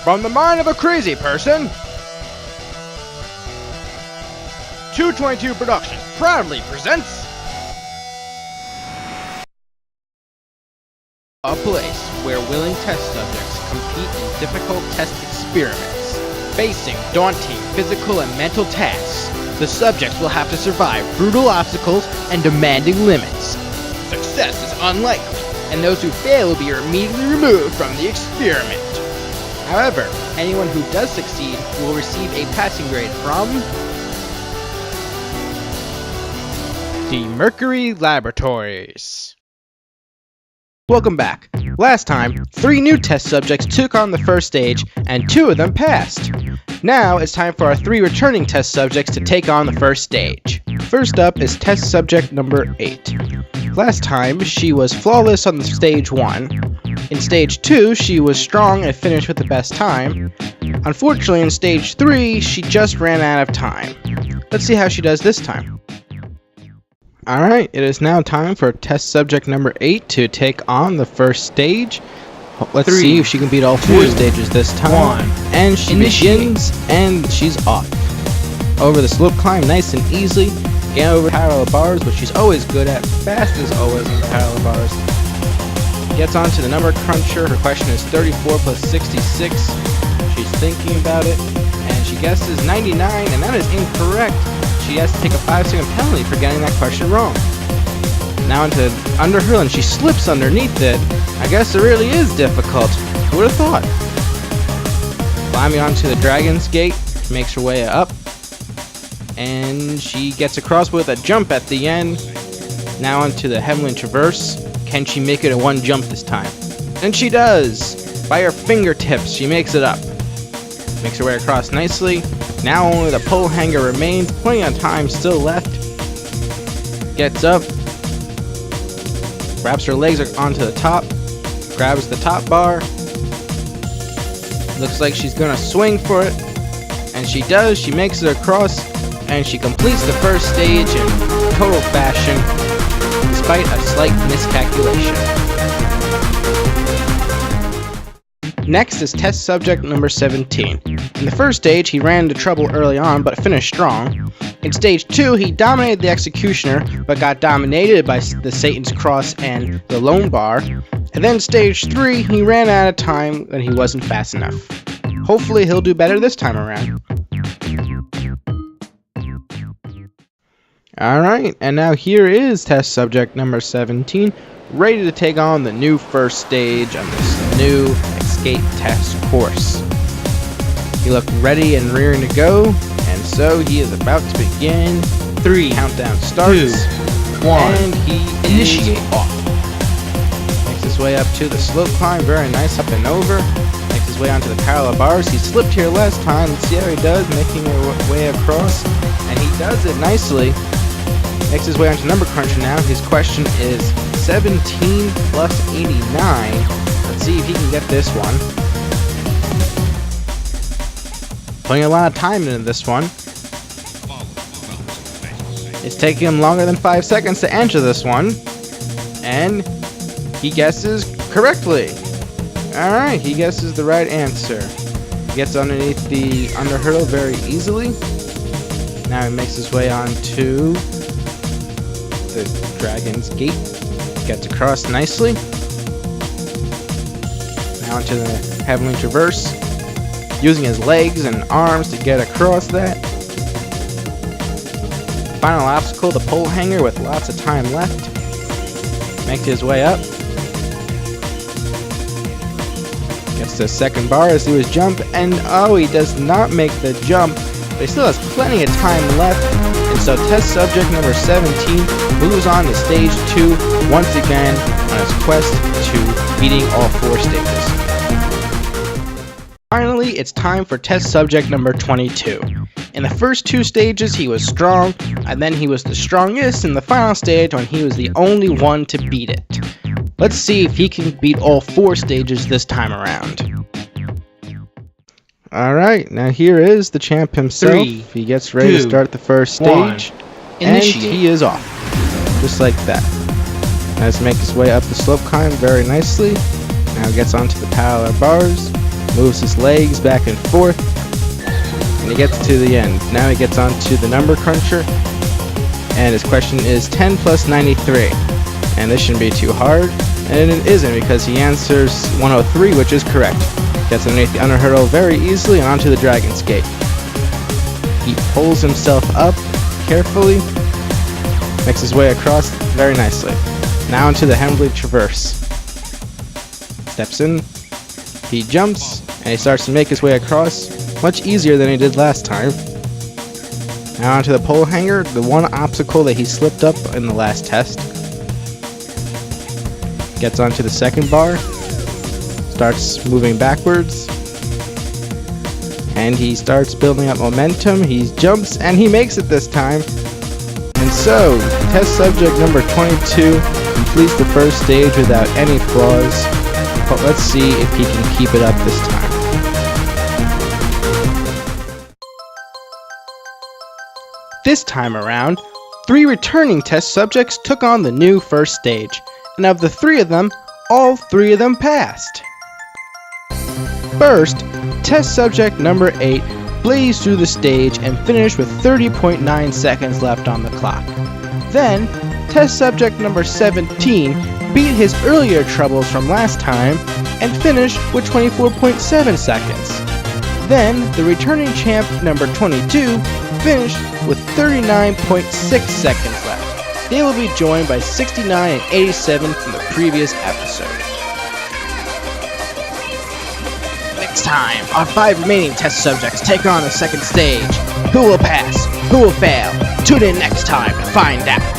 From the mind of a crazy person, 222 Productions proudly presents a place where willing test subjects compete in difficult test experiments. Facing daunting physical and mental tasks, the subjects will have to survive brutal obstacles and demanding limits. Success is unlikely, and those who fail will be immediately removed from the experiment. However, anyone who does succeed will receive a passing grade from the Mercury Laboratories. Welcome back. Last time, 3 new test subjects took on the first stage, and 2 of them passed. Now it's time for our 3 returning test subjects to take on the first stage. First up is test subject number 8. Last time, she was flawless on stage 1. In stage 2, she was strong and finished with the best time. Unfortunately, in stage 3, she just ran out of time. Let's see how she does this time. Alright, it is now time for test subject number 8 to take on the first stage. Let's see if she can beat all 4 stages this time. And she begins, and she's off. Over the slope climb nice and easily. Get over parallel bars, which she's always good at. Fast as always in parallel bars. Gets onto the number cruncher. Her question is 34 plus 66. She's thinking about it, and she guesses 99, and that is incorrect. She has to take a 5-second penalty for getting that question wrong. Now into under her, and she slips underneath it. I guess it really is difficult. Who would have thought? Climbing onto the Dragon's Gate, she makes her way up, and she gets across with a jump at the end. Now onto the Heavenly Traverse. Can she make it a 1 jump this time? And she does! By her fingertips, she makes it up. Makes her way across nicely. Now only the pole hanger remains. Plenty of time still left. Gets up. Wraps her legs onto the top. Grabs the top bar. Looks like she's gonna swing for it. And she does. She makes it across. And she completes the first stage in total fashion, despite a slight miscalculation. Next is test subject number 17. In the first stage, he ran into trouble early on, but finished strong. In stage 2, he dominated the Executioner, but got dominated by the Satan's Cross and the Lone Bar. And then stage 3, he ran out of time and he wasn't fast enough. Hopefully he'll do better this time around. Alright, and now here is test subject number 17, ready to take on the new first stage on this new escape test course. He looked ready and rearing to go, and so he is about to begin. 3 countdown starts, 2, 1, and he initiates off. Makes his way up to the slope climb, very nice, up and over. Makes his way onto the parallel bars. He slipped here last time. Let's see how he does, making his way across, and he does it nicely. Makes his way onto number cruncher now. His question is 17 plus 89. Let's see if he can get this one. Putting a lot of time into this one. It's taking him longer than 5 seconds to answer this one. And he guesses correctly. Alright, he guesses the right answer. He gets underneath the under hurdle very easily. Now he makes his way onto the Dragon's Gate. Gets across nicely. Now into the Heavenly Traverse. Using his legs and arms to get across that. Final obstacle, the pole hanger with lots of time left. Makes his way up. Gets to the second bar as he was jump, and oh, he does not make the jump. But he still has plenty of time left. And so test subject number 17 moves on to stage 2 once again on his quest to beating all 4 stages. Finally, it's time for test subject number 22. In the first 2 stages, he was strong, and then he was the strongest in the final stage when he was the only one to beat it. Let's see if he can beat all 4 stages this time around. Alright, now here is the champ himself. 3, he gets ready to start the first stage, 1, and he is off. Just like that. Now let's make his way up the slope climb very nicely. Now gets onto the parallel bars. moves his legs back and forth, and he gets to the end. Now he gets onto the number cruncher, and his question is 10 plus 93. And this shouldn't be too hard, and it isn't because he answers 103, which is correct. Gets underneath the underhurdle very easily and onto the Dragon's Gate. He pulls himself up carefully, makes his way across very nicely. Now into the Hembley Traverse. Steps in, he jumps, and he starts to make his way across much easier than he did last time. Now onto the pole hanger, the one obstacle that he slipped up in the last test. Gets onto the second bar, starts moving backwards, and he starts building up momentum. He jumps and he makes it this time. And so, test subject number 22 completes the first stage without any flaws, but let's see if he can keep it up this time. This time around, 3 returning test subjects took on the new first stage, and of the 3 of them, all 3 of them passed. First, test subject number 8 blazed through the stage and finished with 30.9 seconds left on the clock. Then, test subject number 17 beat his earlier troubles from last time and finished with 24.7 seconds. Then, the returning champ number 22 finished with 39.6 seconds left. They will be joined by 69 and 87 from the previous episode. Next time, our 5 remaining test subjects take on the second stage. Who will pass? Who will fail? Tune in next time to find out.